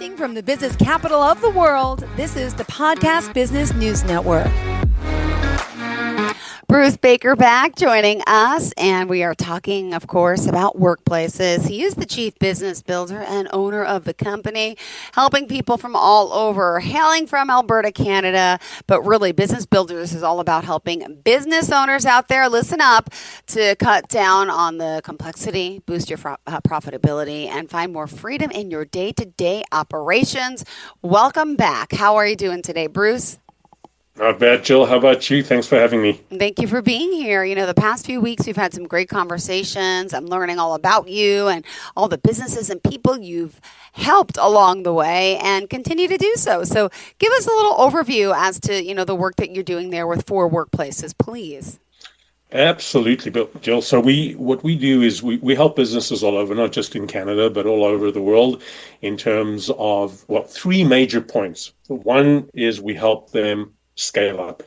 Broadcasting from the business capital of the world, this is the Podcast Business News Network. Bruce Baker back joining us, and we are talking, of course, about workplaces. He is the chief business builder and owner of the company, helping people from all over, hailing from Alberta, Canada. But really, Business Builders is all about helping business owners out there listen up to cut down on the complexity, boost your profitability, and find more freedom in your day-to-day operations. Welcome back. How are you doing today, Bruce? Not bad, Jill. How about you? Thanks for having me. Thank you for being here. You know, the past few weeks, we've had some great conversations. I'm learning all about you and all the businesses and people you've helped along the way and continue to do so. So give us a little overview as to, you know, the work that you're doing there with 4 workplaces, please. Absolutely, Jill. So what we do is we help businesses all over, not just in Canada, but all over the world in terms of, 3 major points. One is we help them scale up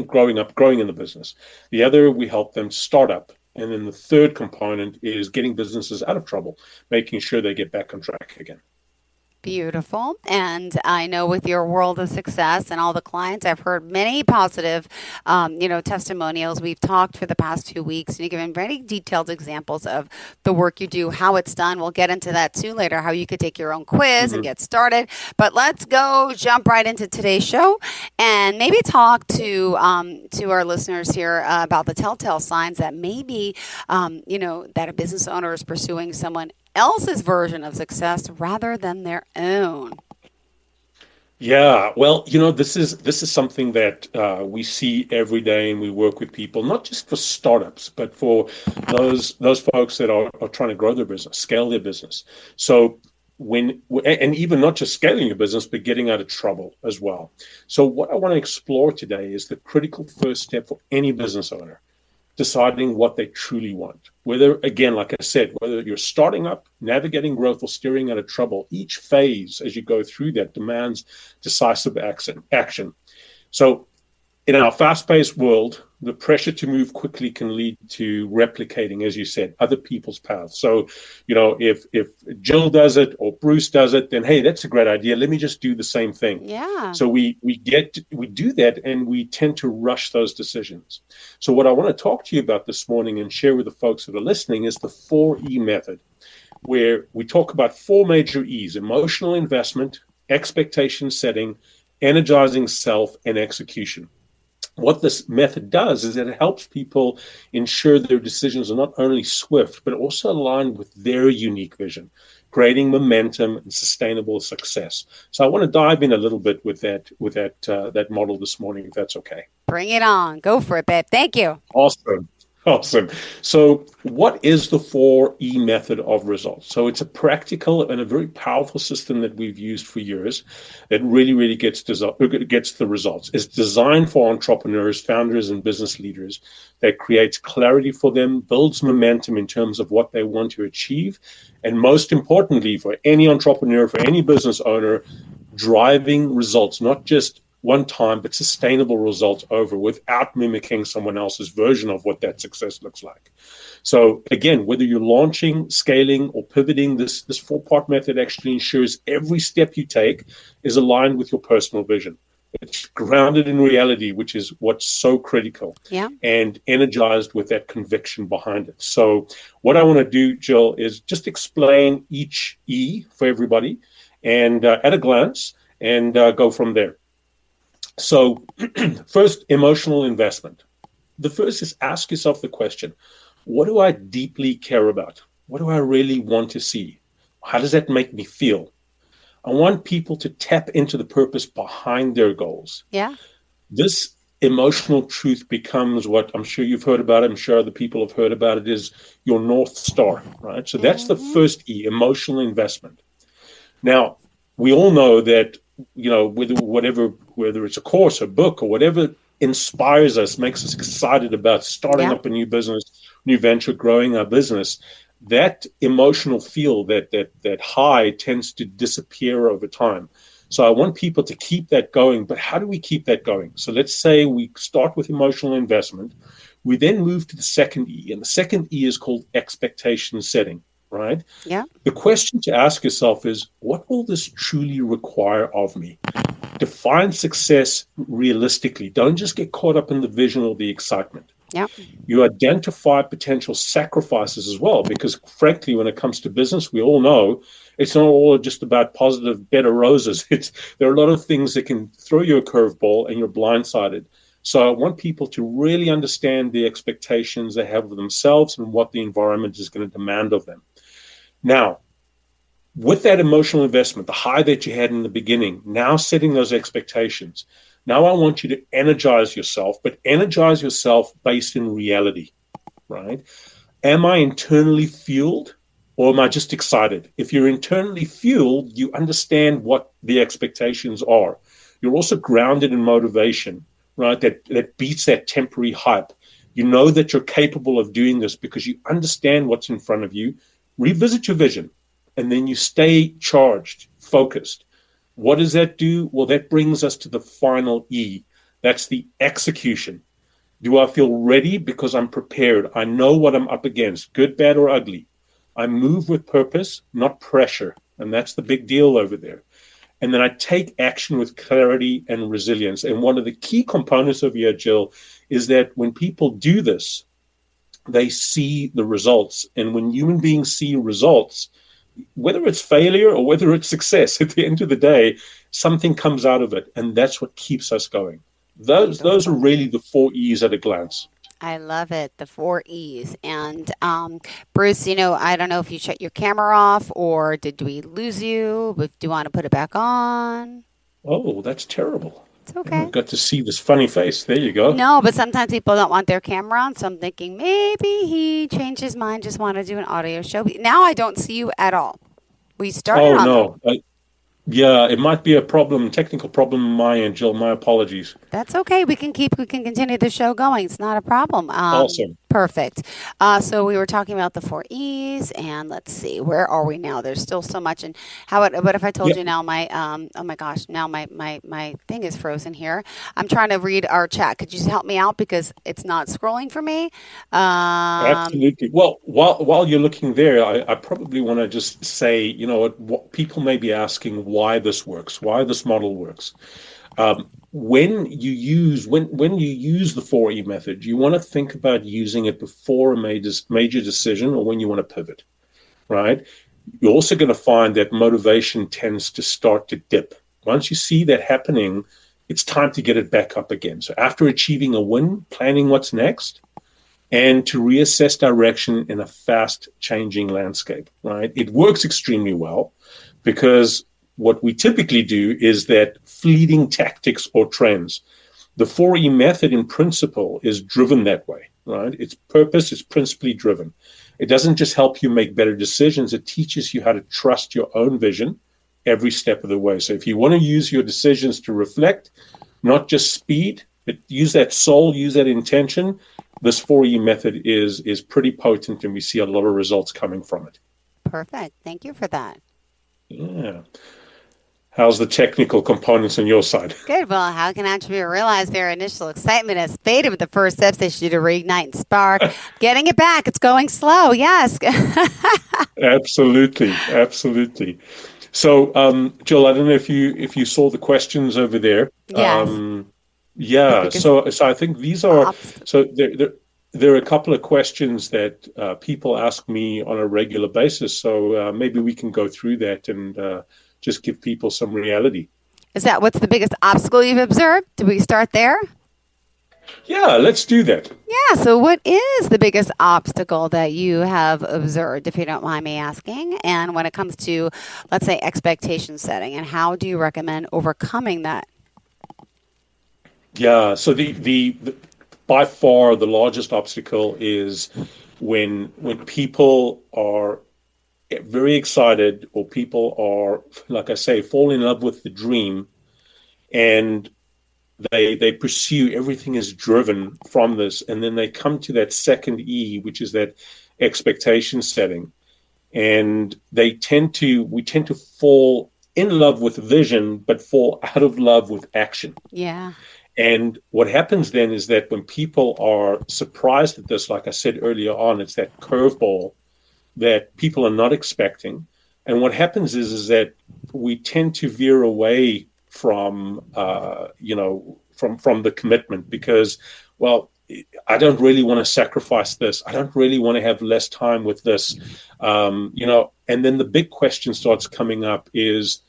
growing in the business. The other, we help them start up. And then the third component is getting businesses out of trouble, making sure they get back on track again. Beautiful. And I know with your world of success and all the clients, I've heard many positive, testimonials. We've talked for the past 2 weeks, and you've given very detailed examples of the work you do, how it's done. We'll get into that too later, how you could take your own quiz and get started. But let's jump right into today's show and maybe talk to our listeners here about the telltale signs that maybe, that a business owner is pursuing someone else's version of success rather than their own. Yeah, well, this is something that we see every day, and we work with people, not just for startups, but for those folks that are trying to grow their business, scale their business. So and even not just scaling your business, but getting out of trouble as well. So what I want to explore today is the critical first step for any business owner: deciding what they truly want. Whether, again, like I said, whether you're starting up, navigating growth, or steering out of trouble, each phase as you go through that demands decisive action. So in our fast-paced world, the pressure to move quickly can lead to replicating, as you said, other people's paths. So, if Jill does it or Bruce does it, then, hey, that's a great idea. Let me just do the same thing. Yeah. So we do that, and we tend to rush those decisions. So what I want to talk to you about this morning and share with the folks that are listening is the 4E method, where we talk about 4 major E's: emotional investment, expectation setting, energizing self, and execution. What this method does is that it helps people ensure their decisions are not only swift, but also aligned with their unique vision, creating momentum and sustainable success. So I want to dive in a little bit with that model this morning, if that's okay. Bring it on. Go for it, babe. Thank you. Awesome. So what is the 4E method of results? So it's a practical and a very powerful system that we've used for years that really gets the results. It's designed for entrepreneurs, founders, and business leaders, that creates clarity for them, builds momentum in terms of what they want to achieve, and most importantly, for any entrepreneur, for any business owner, driving results, not just one time, but sustainable results without mimicking someone else's version of what that success looks like. So again, whether you're launching, scaling, or pivoting, this 4-part method actually ensures every step you take is aligned with your personal vision. It's grounded in reality, which is what's so critical, and energized with that conviction behind it. So what I want to do, Jill, is just explain each E for everybody and at a glance, and go from there. So first, emotional investment. The first is ask yourself the question: what do I deeply care about? What do I really want to see? How does that make me feel? I want people to tap into the purpose behind their goals. Yeah. This emotional truth becomes what I'm sure you've heard about it, I'm sure other people have heard about it, is your North Star, right? So that's the first E, emotional investment. Now, we all know that whether it's a course, a book, or whatever inspires us, makes us excited about starting up a new business, new venture, growing our business, that emotional feel, that high tends to disappear over time. So I want people to keep that going. But how do we keep that going? So let's say we start with emotional investment. We then move to the second E, and the second E is called expectation setting. right? Yeah. The question to ask yourself is, what will this truly require of me? Define success realistically. Don't just get caught up in the vision or the excitement. Yeah. You identify potential sacrifices as well, because frankly, when it comes to business, we all know it's not all just about positive bed of roses. There are a lot of things that can throw you a curveball and you're blindsided. So I want people to really understand the expectations they have of themselves and what the environment is going to demand of them. Now, with that emotional investment, the high that you had in the beginning, now setting those expectations. Now I want you to energize yourself, but energize yourself based in reality, right? Am I internally fueled or am I just excited? If you're internally fueled, you understand what the expectations are. You're also grounded in motivation, right? That beats that temporary hype. You know that you're capable of doing this because you understand what's in front of you. Revisit your vision, and then you stay charged, focused. What does that do? Well, that brings us to the final E. That's the execution. Do I feel ready? Because I'm prepared. I know what I'm up against, good, bad, or ugly. I move with purpose, not pressure. And that's the big deal over there. And then I take action with clarity and resilience. And one of the key components of here, Jill, is that when people do this, they see the results. And when human beings see results, whether it's failure or whether it's success, at the end of the day, something comes out of it. And that's what keeps us going. Those are really the 4 E's at a glance. I love it. The 4 E's. And Bruce, I don't know if you shut your camera off or did we lose you? But do you want to put it back on? Oh, that's terrible. It's okay. I got to see this funny face. There you go. No, but sometimes people don't want their camera on, so I'm thinking maybe he changed his mind, just want to do an audio show. Now I don't see you at all. We started on no. Yeah, it might be a technical problem on my end, Jill. My apologies. That's okay. We can continue the show going. It's not a problem. Awesome. Perfect. So we were talking about the 4 E's, and let's see, where are we now? There's still so much. And what if I told you now my oh my gosh, now my thing is frozen here. I'm trying to read our chat. Could you just help me out because it's not scrolling for me? Absolutely. Well, while you're looking there, I probably want to just say, what people may be asking why this works, why this model works. When you use the 4E method, you want to think about using it before a major decision or when you want to pivot, right? You're also going to find that motivation tends to start to dip. Once you see that happening, it's time to get it back up again. So after achieving a win, planning what's next, and to reassess direction in a fast-changing landscape, right? It works extremely well because what we typically do is that fleeting tactics or trends. The 4E method in principle is driven that way, right? Its purpose is principally driven. It doesn't just help you make better decisions. It teaches you how to trust your own vision every step of the way. So if you want to use your decisions to reflect, not just speed, but use that soul, use that intention, this 4E method is pretty potent, and we see a lot of results coming from it. Perfect. Thank you for that. Yeah. How's the technical components on your side? Good. Well, how can Entrepreneur realize their initial excitement has faded with the first steps they should do to reignite and spark? Getting it back. It's going slow. Yes. Absolutely. So, Jill, I don't know if you saw the questions over there. Yes. So I think these are there are a couple of questions that people ask me on a regular basis. So maybe we can go through that and just give people some reality. What's the biggest obstacle you've observed? Do we start there? Yeah, let's do that. Yeah, so what is the biggest obstacle that you have observed, if you don't mind me asking? And when it comes to, let's say, expectation setting, and how do you recommend overcoming that? Yeah, so the by far the largest obstacle is when people are very excited, or people are, like I say, fall in love with the dream, and they pursue, everything is driven from this, and then they come to that second E, which is that expectation setting, and we tend to fall in love with vision but fall out of love with action. Yeah. And what happens then is that when people are surprised at this, like I said earlier on, it's that curveball. that people are not expecting. And what happens is that we tend to veer away from, from the commitment because, well, I don't really want to sacrifice this. I don't really want to have less time with this, and then the big question starts coming up is,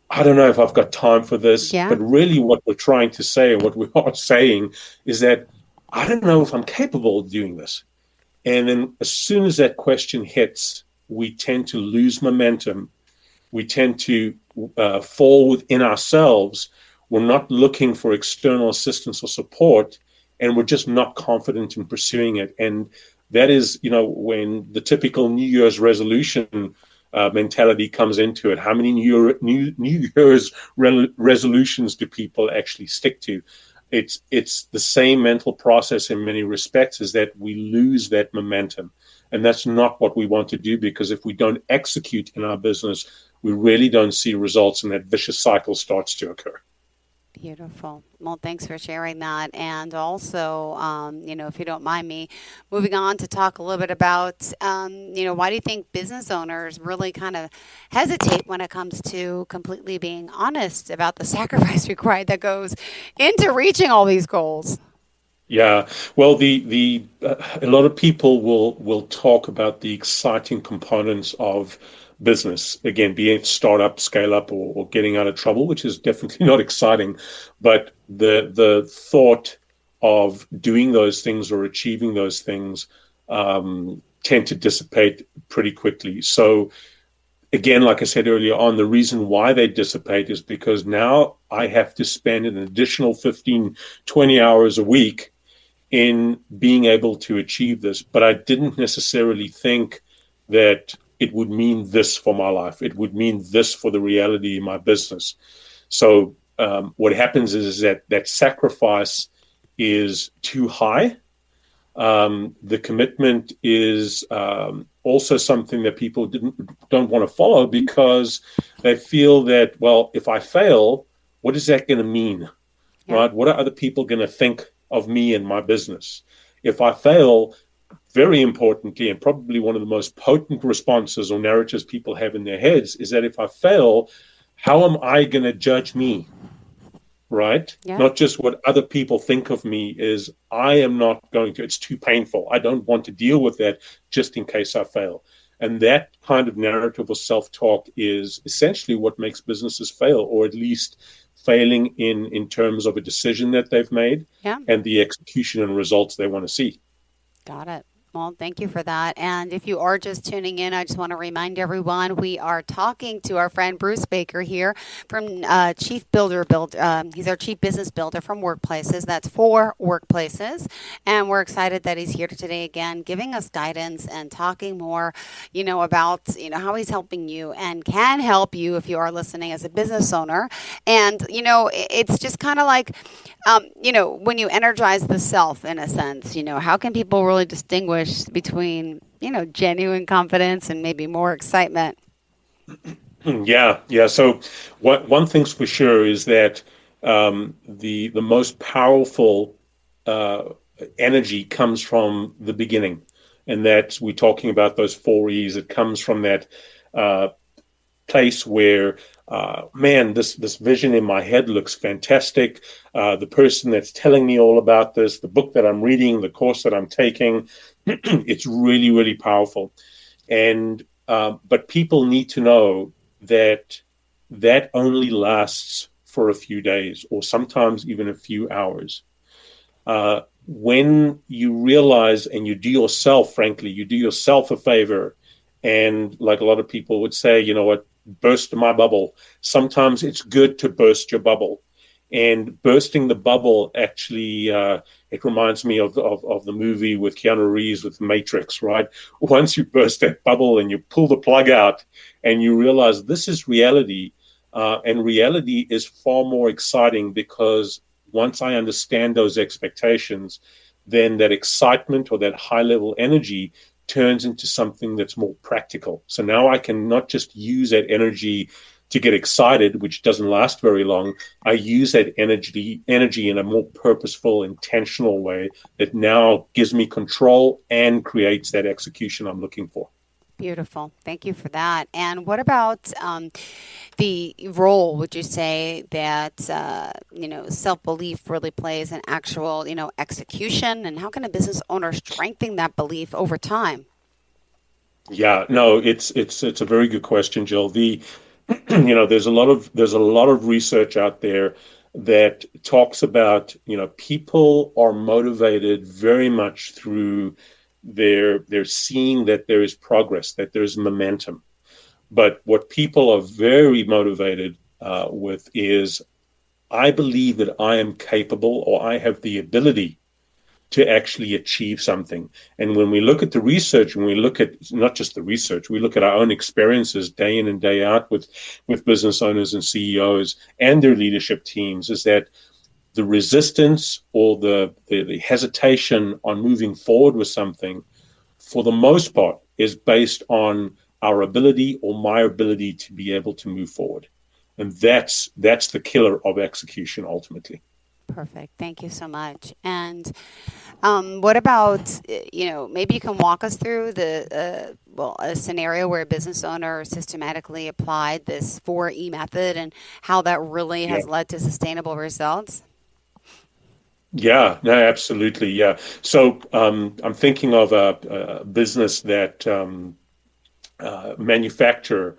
I don't know if I've got time for this, Yeah. but really what we're trying to say and what we are saying is that I don't know if I'm capable of doing this. And then as soon as that question hits, we tend to lose momentum. We tend to fall within ourselves. We're not looking for external assistance or support, and we're just not confident in pursuing it. And that is, when the typical New Year's resolution mentality comes into it. How many New Year's resolutions do people actually stick to? It's the same mental process in many respects, is that we lose that momentum. And that's not what we want to do, because if we don't execute in our business, we really don't see results, and that vicious cycle starts to occur. Beautiful. Well, thanks for sharing that. And also, if you don't mind me moving on to talk a little bit about, why do you think business owners really kind of hesitate when it comes to completely being honest about the sacrifice required that goes into reaching all these goals? Yeah, well, a lot of people will talk about the exciting components of business. Again, be it startup, scale up, or getting out of trouble, which is definitely not exciting. But the thought of doing those things or achieving those things tend to dissipate pretty quickly. So again, like I said earlier on, the reason why they dissipate is because now I have to spend an additional 15, 20 hours a week in being able to achieve this. But I didn't necessarily think that it would mean this for my life. It would mean this for the reality in my business. So what happens is that sacrifice is too high. The commitment is also something that people don't want to follow, because they feel that, well, if I fail, what is that going to mean? Yeah. Right? What are other people going to think of me and my business? If I fail, very importantly, and probably one of the most potent responses or narratives people have in their heads is that if I fail, how am I going to judge me? Right? Yeah. Not just what other people think of me, is I am not going to, it's too painful. I don't want to deal with that just in case I fail. And that kind of narrative or self-talk is essentially what makes businesses fail, or at least failing in terms of a decision that they've made, yeah, and the execution and results they want to see. Got it. Well, thank you for that. And if you are just tuning in, I just want to remind everyone, we are talking to our friend Bruce Baker here from Chief Builder. He's our Chief Business Builder from Workplaces. That's for Workplaces. And we're excited that he's here today again, giving us guidance and talking more, about, how he's helping you and can help you if you are listening as a business owner. And, it's just kind of like, when you energize the self, in a sense, how can people really distinguish between, genuine confidence and maybe more excitement? Yeah. So one thing's for sure is that the most powerful energy comes from the beginning, and that we're talking about those 4 E's. It comes from that place where, this vision in my head looks fantastic. The person that's telling me all about this, the book that I'm reading, the course that I'm taking, it's really, really powerful. And but people need to know that only lasts for a few days, or sometimes even a few hours. When you realize, and you do yourself a favor, and like a lot of people would say, burst my bubble. Sometimes it's good to burst your bubble. And bursting the bubble actually, it reminds me of the movie with Keanu Reeves with Matrix, right? Once you burst that bubble and you pull the plug out and you realize this is reality, and reality is far more exciting, because once I understand those expectations, then that excitement or that high-level energy turns into something that's more practical. So now I can not just use that energy to get excited, which doesn't last very long. I use that energy in a more purposeful, intentional way that now gives me control and creates that execution I'm looking for. Beautiful. Thank you for that. And what about the role, would you say, that, self-belief really plays in actual, execution? And how can a business owner strengthen that belief over time? Yeah, no, it's a very good question, Jill. There's a lot of research out there that talks about, people are motivated very much through they're seeing that there is progress, that there's momentum. But what people are very motivated with is, I believe that I am capable, or I have the ability to actually achieve something. And when we look at the research, when we look at not just the research, we look at our own experiences day in and day out with business owners and CEOs and their leadership teams, is that the resistance or the hesitation on moving forward with something, for the most part, is based on our ability, or my ability, to be able to move forward. And that's the killer of execution ultimately. Perfect. Thank you so much. And what about, maybe you can walk us through a scenario where a business owner systematically applied this 4E method and how that really Yeah. has led to sustainable results? Yeah, no, absolutely. Yeah. So I'm thinking of a business that manufacture.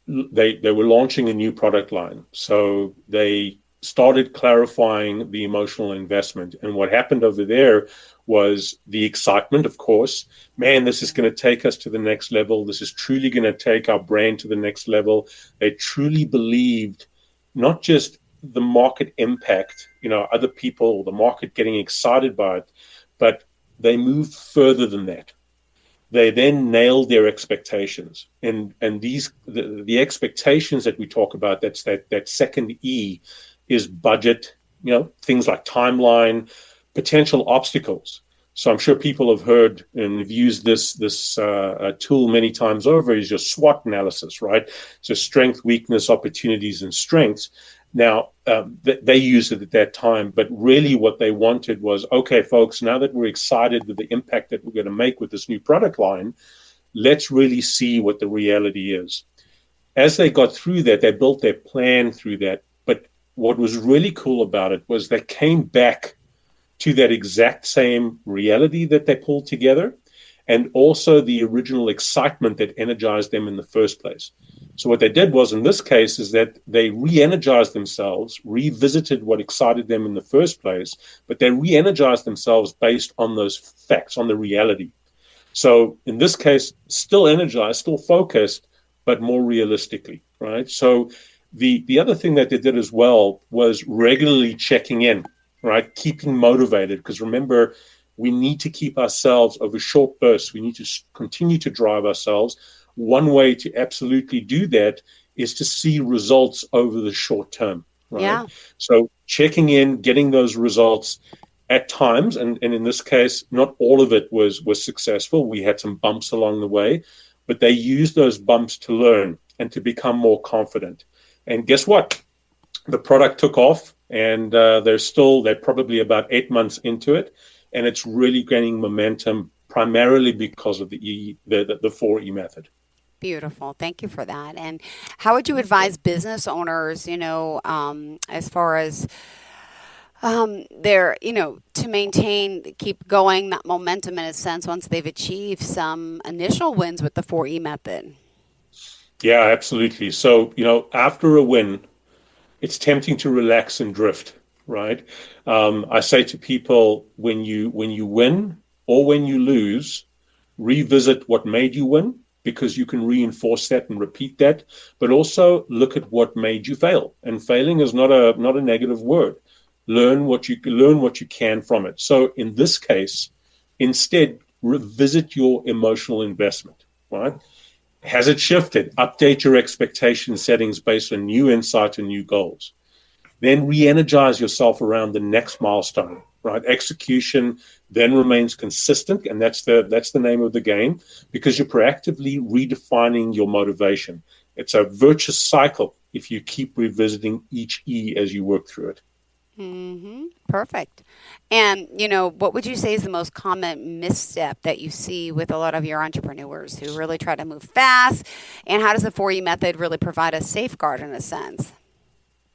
They were launching a new product line, so they started clarifying the emotional investment. And what happened over there was the excitement, of course. Man, this is going to take us to the next level. This is truly going to take our brand to the next level. They truly believed not just the market impact, other people, the market getting excited by it, but they moved further than that. They then nailed their expectations, and the expectations that we talk about, that's that second E, is budget, things like timeline, potential obstacles. So I'm sure people have heard and have used this tool many times over, is your SWOT analysis, right? So strength, weakness, opportunities, and strengths. Now, they used it at that time, but really what they wanted was, okay, folks, now that we're excited with the impact that we're going to make with this new product line, let's really see what the reality is. As they got through that, they built their plan through that. But what was really cool about it was they came back to that exact same reality that they pulled together, and also the original excitement that energized them in the first place. So what they did was, in this case, is that they re-energized themselves, revisited what excited them in the first place, but they re-energized themselves based on those facts, on the reality. So in this case, still energized, still focused, but more realistically, right? So the other thing that they did as well was regularly checking in, right? Keeping motivated, because remember, we need to keep ourselves over short bursts. We need to continue to drive ourselves. One way to absolutely do that is to see results over the short term, right? Yeah. So checking in, getting those results at times, and in this case, not all of it was successful. We had some bumps along the way, but they used those bumps to learn and to become more confident. And guess what? The product took off, and they're probably about 8 months into it, and it's really gaining momentum primarily because of the 4E method. Beautiful. Thank you for that. And how would you advise business owners, as far as to maintain, keep going that momentum in a sense once they've achieved some initial wins with the 4E method? Yeah, absolutely. So, after a win, it's tempting to relax and drift, right? I say to people, when you win or when you lose, revisit what made you win, because you can reinforce that and repeat that, but also look at what made you fail. And failing is not a negative word. Learn what you can from it. So in this case, instead, revisit your emotional investment, right? Has it shifted? Update your expectation settings based on new insight and new goals. Then re-energize yourself around the next milestone, right? Execution then remains consistent, and that's the name of the game, because you're proactively redefining your motivation. It's a virtuous cycle if you keep revisiting each E as you work through it. Mm-hmm. Perfect. And, what would you say is the most common misstep that you see with a lot of your entrepreneurs who really try to move fast? And how does the 4E method really provide a safeguard in a sense?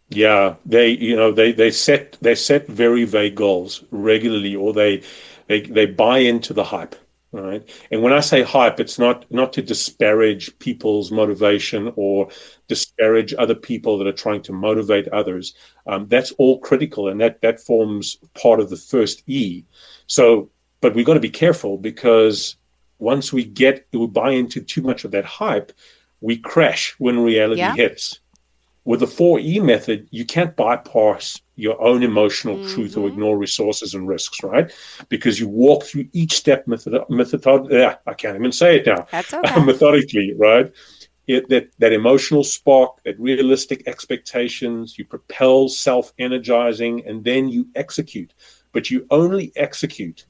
Yeah, they set very vague goals regularly, or they buy into the hype, right? And when I say hype, it's not to disparage people's motivation or disparage other people that are trying to motivate others. That's all critical, and that forms part of the first E. So, but we've got to be careful, because once we buy into too much of that hype, we crash when reality Yeah. hits. With the 4E method, you can't bypass your own emotional truth or ignore resources and risks, right? Because you walk through each step I can't even say it now. That's okay. Methodically, right? That emotional spark, that realistic expectations, you propel self-energizing, and then you execute. But you only execute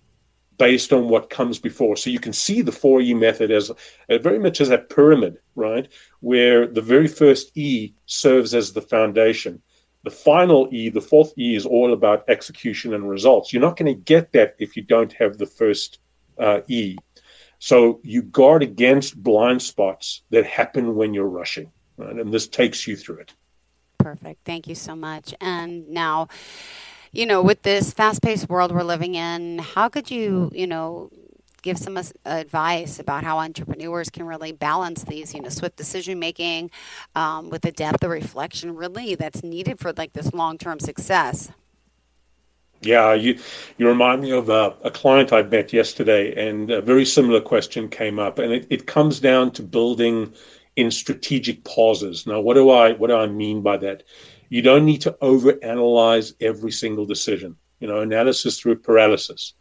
based on what comes before. So you can see the 4E method as very much as a pyramid, right? Where the very first E serves as the foundation. The final E, the fourth E, is all about execution and results. You're not going to get that if you don't have the first E. So you guard against blind spots that happen when you're rushing, right? And this takes you through it. Perfect. Thank you so much. And now, with this fast-paced world we're living in, how could you, give some advice about how entrepreneurs can really balance these, swift decision-making with the depth of reflection really that's needed for like this long-term success? Yeah, you remind me of a client I met yesterday, and a very similar question came up, and it comes down to building in strategic pauses. Now, what do I mean by that? You don't need to overanalyze every single decision, analysis through paralysis.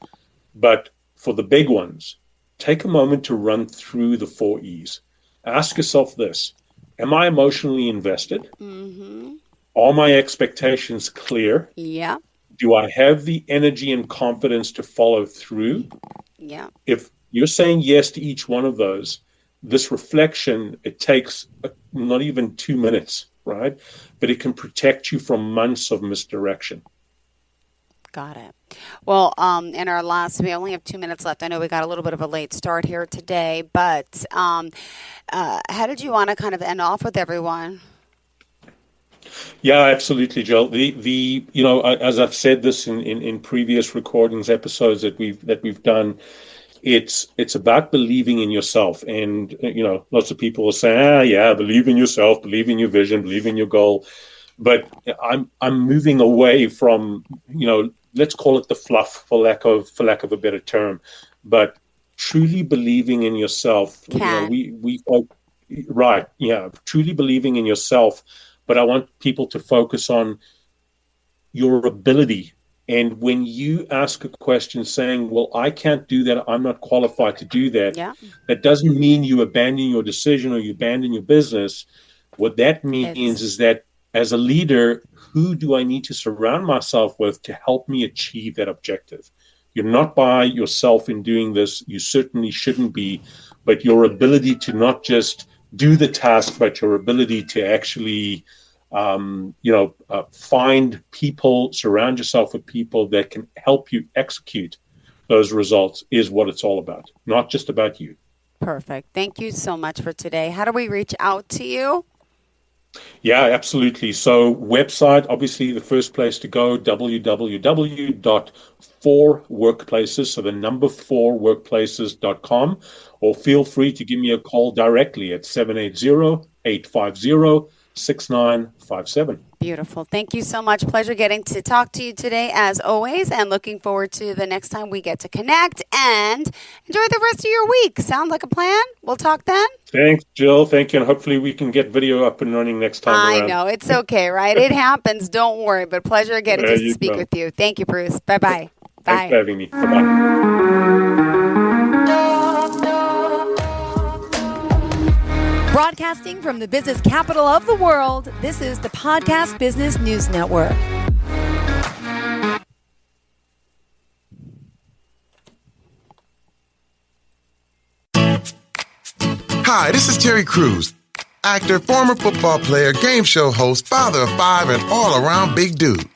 But for the big ones, take a moment to run through the 4 E's. Ask yourself this: am I emotionally invested? Mm-hmm. Are my expectations clear? Yeah. Do I have the energy and confidence to follow through? Yeah. If you're saying yes to each one of those, this reflection, it takes not even 2 minutes, right? But it can protect you from months of misdirection. Got it. Well, in our we only have 2 minutes left. I know we got a little bit of a late start here today, but how did you want to kind of end off with everyone? Yeah, absolutely, Jill. As I've said this in previous recordings, episodes that we've done, it's about believing in yourself. And lots of people will say, yeah, believe in yourself, believe in your vision, believe in your goal. But I'm moving away from, let's call it the fluff, for lack of a better term, but truly believing in yourself. Right, yeah, truly believing in yourself. But I want people to focus on your ability. And when you ask a question saying, well, I can't do that, I'm not qualified to do that, Yeah. that doesn't mean you abandon your decision or you abandon your business. What that means is that as a leader, who do I need to surround myself with to help me achieve that objective? You're not by yourself in doing this. You certainly shouldn't be. But your ability to not just do the task, but your ability to actually, find people, surround yourself with people that can help you execute those results is what it's all about, not just about you. Perfect. Thank you so much for today. How do we reach out to you? Yeah, absolutely. So website, obviously the first place to go, www.4workplaces, so the number 4workplaces.com, or feel free to give me a call directly at 780-850-6957. Beautiful. Thank you so much. Pleasure getting to talk to you today, as always, and looking forward to the next time we get to connect, and enjoy the rest of your week. Sound like a plan? We'll talk then? Thanks, Jill. Thank you. And hopefully we can get video up and running next time around. I know. It's okay, right? It happens. Don't worry. But pleasure getting to speak with you. Thank you, Bruce. Bye-bye. Bye. Thanks for having me. Bye-bye. Broadcasting from the business capital of the world, this is the Podcast Business News Network. Hi, this is Terry Crews, actor, former football player, game show host, father of 5, and all-around big dude.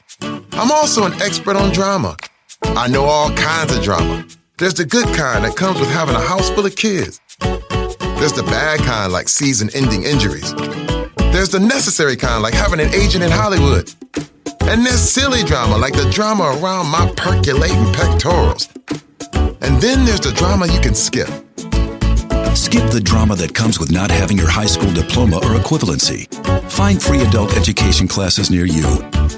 I'm also an expert on drama. I know all kinds of drama. There's the good kind that comes with having a house full of kids. There's the bad kind like season-ending injuries. There's the necessary kind like having an agent in Hollywood. And there's silly drama like the drama around my percolating pectorals. And then there's the drama you can skip. Skip the drama that comes with not having your high school diploma or equivalency. Find free adult education classes near you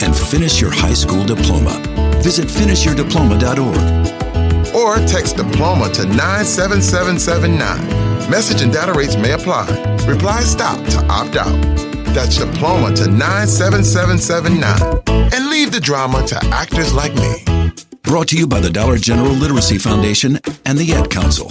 and finish your high school diploma. Visit finishyourdiploma.org. Or text diploma to 97779. Message and data rates may apply. Reply STOP to opt out. That's diploma to 97779. And leave the drama to actors like me. Brought to you by the Dollar General Literacy Foundation and the Ad Council.